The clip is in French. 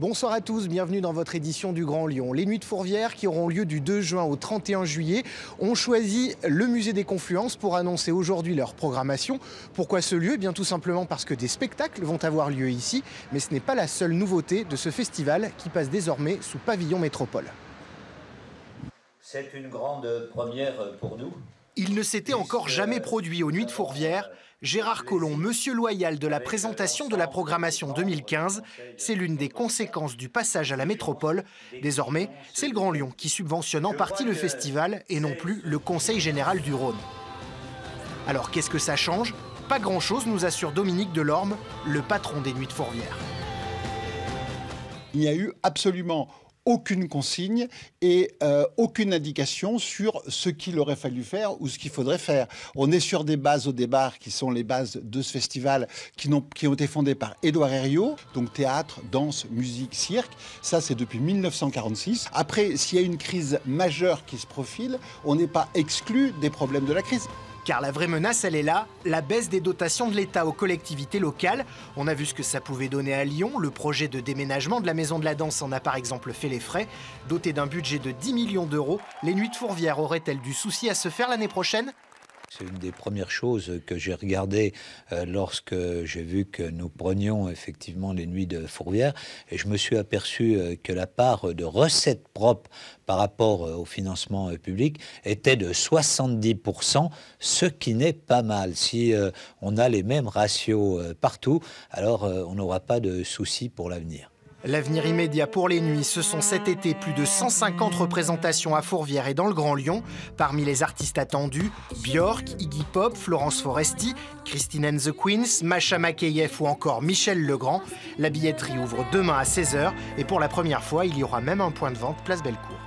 Bonsoir à tous, bienvenue dans votre édition du Grand Lyon. Les Nuits de Fourvière, qui auront lieu du 2 juin au 31 juillet, ont choisi le musée des Confluences pour annoncer aujourd'hui leur programmation. Pourquoi ce lieu? Eh bien tout simplement parce que des spectacles vont avoir lieu ici, mais ce n'est pas la seule nouveauté de ce festival qui passe désormais sous pavillon métropole. C'est une grande première pour nous. Il ne s'était encore jamais produit aux Nuits de Fourvière. Gérard Collomb, monsieur loyal de la présentation de la programmation 2015, c'est l'une des conséquences du passage à la métropole. Désormais, c'est le Grand Lyon qui subventionne en partie le festival et non plus le Conseil général du Rhône. Alors qu'est-ce que ça change? Pas grand-chose, nous assure Dominique Delorme, le patron des Nuits de Fourvière. Il n'y a eu absolument aucune consigne et aucune indication sur ce qu'il aurait fallu faire ou ce qu'il faudrait faire. On est sur des bases au départ qui sont les bases de ce festival qui ont été fondées par Édouard Herriot, donc théâtre, danse, musique, cirque. Ça, c'est depuis 1946. Après, s'il y a une crise majeure qui se profile, on n'est pas exclu des problèmes de la crise. Car la vraie menace, elle est là, la baisse des dotations de l'État aux collectivités locales. On a vu ce que ça pouvait donner à Lyon. Le projet de déménagement de la Maison de la Danse en a par exemple fait les frais. Doté d'un budget de 10 millions d'euros, les Nuits de Fourvière auraient-elles du souci à se faire l'année prochaine? C'est une des premières choses que j'ai regardées lorsque j'ai vu que nous prenions effectivement les Nuits de Fourvière. Et je me suis aperçu que la part de recettes propres par rapport au financement public était de 70%, ce qui n'est pas mal. Si on a les mêmes ratios partout, alors on n'aura pas de soucis pour l'avenir. L'avenir immédiat pour les Nuits, ce sont cet été plus de 150 représentations à Fourvière et dans le Grand Lyon. Parmi les artistes attendus, Björk, Iggy Pop, Florence Foresti, Christine and the Queens, Masha Makeyev ou encore Michel Legrand. La billetterie ouvre demain à 16h et pour la première fois, il y aura même un point de vente place Bellecour.